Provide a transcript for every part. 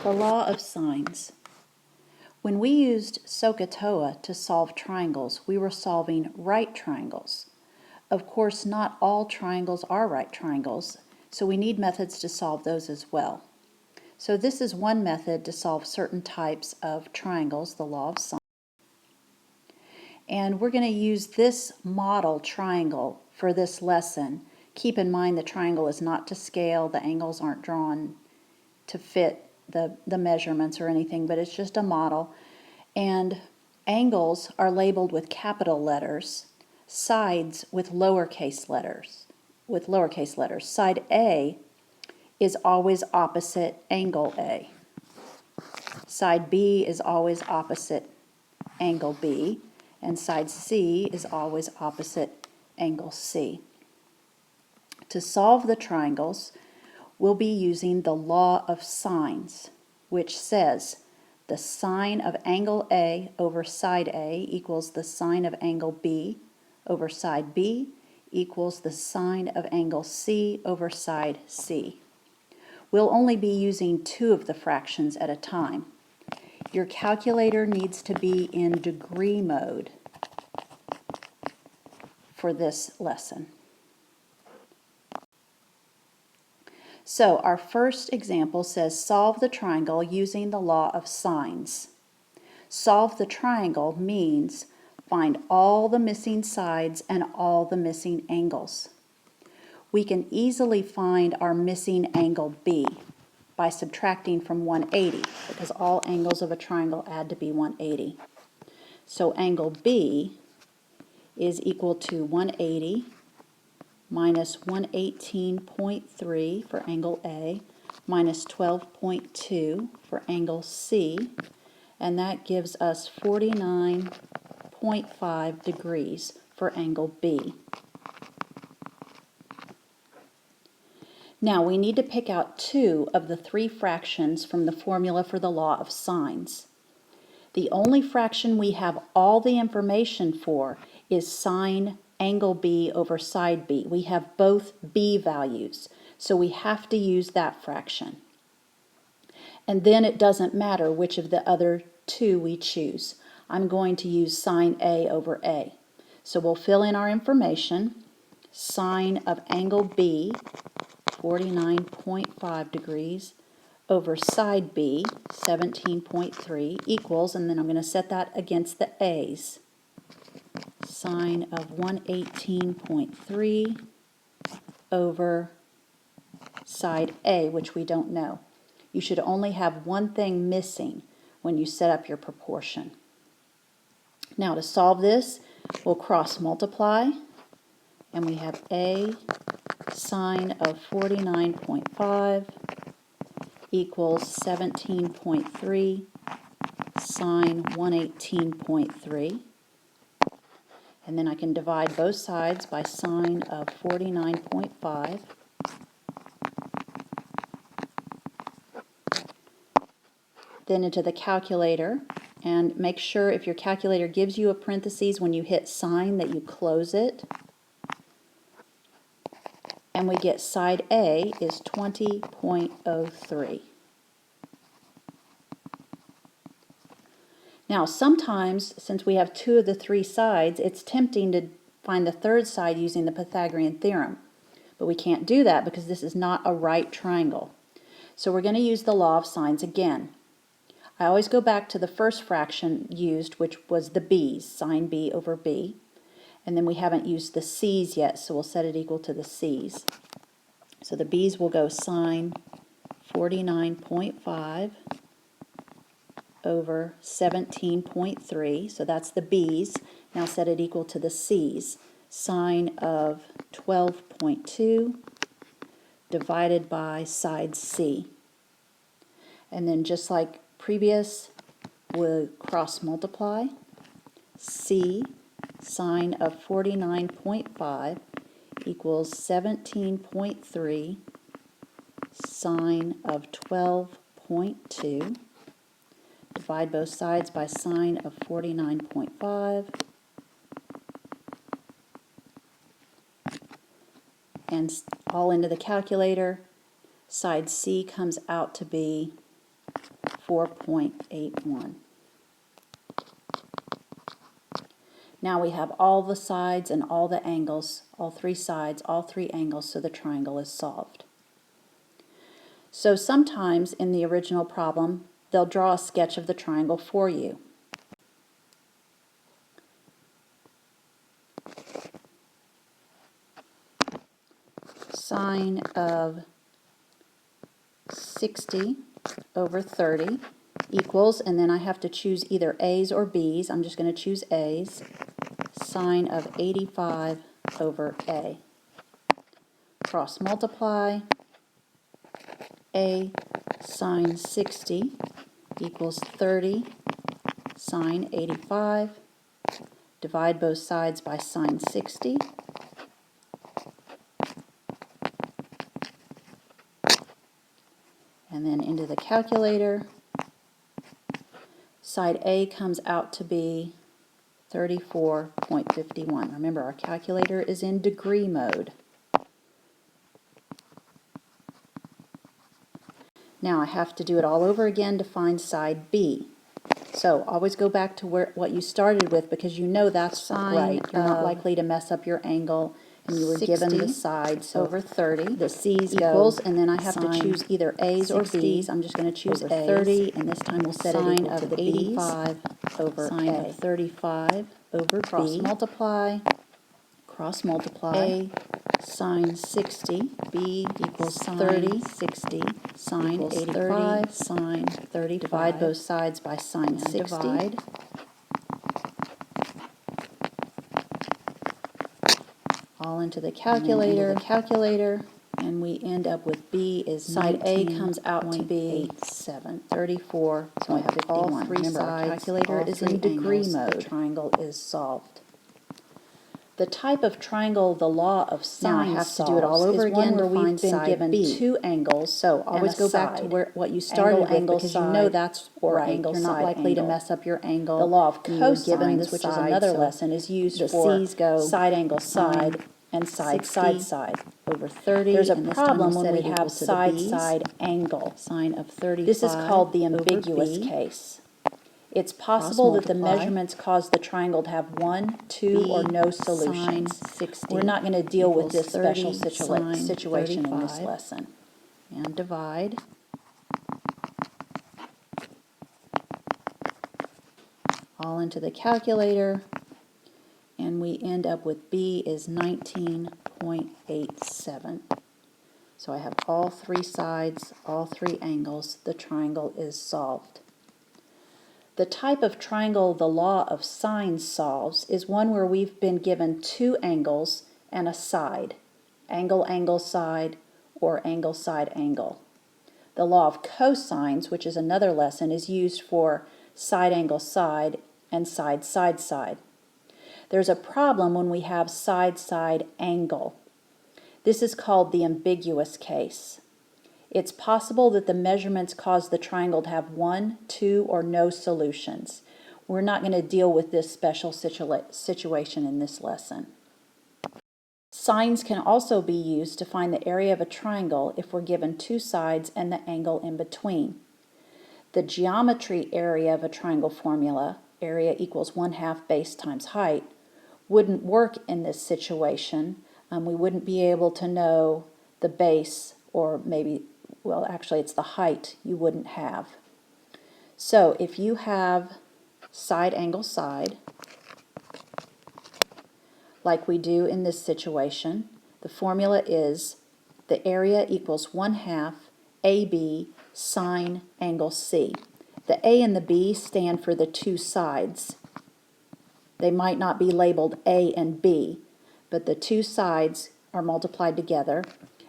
The law of sines. When we used SOHCAHTOA to solve triangles, we were solving right triangles. Of course, not all triangles are right triangles, so we need methods to solve those as well. So this is one method to solve certain types of triangles, the law of sines. And we're going to use this model triangle for this lesson. Keep in mind the triangle is not to scale, the angles aren't drawn to fit the measurements or anything, but it's just a model. And angles are labeled with capital letters, sides with lowercase letters. Side A is always opposite angle A. Side B is always opposite angle B, and side C is always opposite angle C. To solve the triangles, we'll be using the law of sines, which says the sine of angle A over side A equals the sine of angle B over side B equals the sine of angle C over side C. We'll only be using two of the fractions at a time. Your calculator needs to be in degree mode for this lesson. So our first example says solve the triangle using the law of sines. Solve the triangle means find all the missing sides and all the missing angles. We can easily find our missing angle B by subtracting from 180 because all angles of a triangle add to be 180. So angle B is equal to 180 minus 118.3 for angle A, minus 12.2 for angle C, and that gives us 49.5 degrees for angle B. Now we need to pick out two of the three fractions from the formula for the law of sines. The only fraction we have all the information for is sine angle B over side B. We have both B values, so we have to use that fraction. And then it doesn't matter which of the other two we choose. I'm going to use sine A over A. So we'll fill in our information. Sine of angle B, 49.5 degrees, over side B, 17.3, equals, and then I'm going to set that against the A's. Sine of 118.3 over side A, which we don't know. You should only have one thing missing when you set up your proportion. Now to solve this, we'll cross multiply, and we have A sine of 49.5 equals 17.3 sine 118.3. And then I can divide both sides by sine of 49.5. Then into the calculator, and make sure if your calculator gives you a parentheses when you hit sine that you close it. And we get side A is 20.03. Now sometimes, since we have two of the three sides, it's tempting to find the third side using the Pythagorean theorem. But we can't do that because this is not a right triangle. So we're going to use the law of sines again. I always go back to the first fraction used, which was the b's, sine B over B. And then we haven't used the c's yet, so we'll set it equal to the c's. So the b's will go sine 49.5 over 17.3, so that's the b's. Now set it equal to the c's. Sine of 12.2 divided by side C. And then just like previous, we'll cross multiply. C sine of 49.5 equals 17.3 sine of 12.2. Divide both sides by sine of 49.5. And all into the calculator. Side C comes out to be 4.81. Now we have all the sides and all the angles, all three sides, all three angles, so the triangle is solved. So sometimes in the original problem, they'll draw a sketch of the triangle for you. Sine of 60 over 30 equals, and then I have to choose either A's or B's. I'm just going to choose A's. Sine of 85 over A. Cross multiply. A sine 60 equals 30 sine 85. Divide both sides by sine 60. And then into the calculator. Side A comes out to be 34.51. Remember, our calculator is in degree mode. Now I have to do it all over again to find side B. So always go back to what you started with, because you know that's right. You're not likely to mess up your angle, and you were given the side. So over 30, the C's equals, and then I have to choose either A's or B's. I'm just going to choose A's. 30, and this time we'll set it equal to the 85 over sine A. Of 35 over cross B. Multiply. Cross multiply. A sine 60, B equals 30, 60, sine 85, sine 35. Divide both sides by sine 60. Divide. All into the calculator, and we end up with B is side A comes out to be 34. So I have all three sides. Our calculator is in degree mode. The triangle is solved. The type of triangle the law of sine have to do it all over again where we've been given two angles. So always go back to what you started with, because you know that's right. You're not likely to mess up your angle. The law of cosines, which is another lesson, is used for side angle side and side side over 30. There's a problem when we have side angle. Sine of 35. This is called the ambiguous case. It's possible that the measurements cause the triangle to have 1, 2, or no solutions. We're not going to deal with this special situation in this lesson. And divide. All into the calculator. And we end up with B is 19.87. So I have all three sides, all three angles. The triangle is solved. The type of triangle the law of sine solves is one where we've been given two angles and a side, angle, angle, side, or angle, side, angle. The law of cosines, which is another lesson, is used for side, angle, side, and side, side, side. There's a problem when we have side, side, angle. This is called the ambiguous case. It's possible that the measurements cause the triangle to have 1, 2, or no solutions. We're not going to deal with this special situation in this lesson. Sines can also be used to find the area of a triangle if we're given two sides and the angle in between. The geometry area of a triangle formula, area equals 1/2 base times height, wouldn't work in this situation. We wouldn't be able to know the base, or maybe, well, actually it's the height you wouldn't have. So if you have side angle side, like we do in this situation, the formula is the area equals 1/2 AB sine angle C. The A and the B stand for the two sides. They might not be labeled A and B, but the two sides are multiplied together,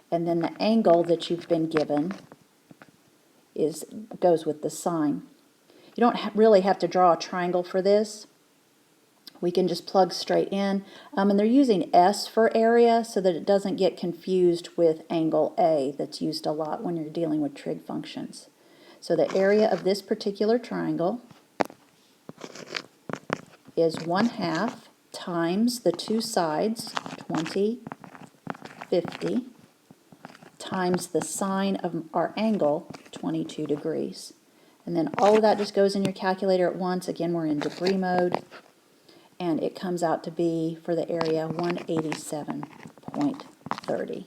and then the angle that you've been given goes with the sine. You don't really have to draw a triangle for this. We can just plug straight in, and they're using S for area so that it doesn't get confused with angle A that's used a lot when you're dealing with trig functions. So the area of this particular triangle is 1/2 times the two sides, 20, 50, times the sine of our angle, 22 degrees. And then all of that just goes in your calculator at once. Again, we're in degree mode. And it comes out to be, for the area, 187.30.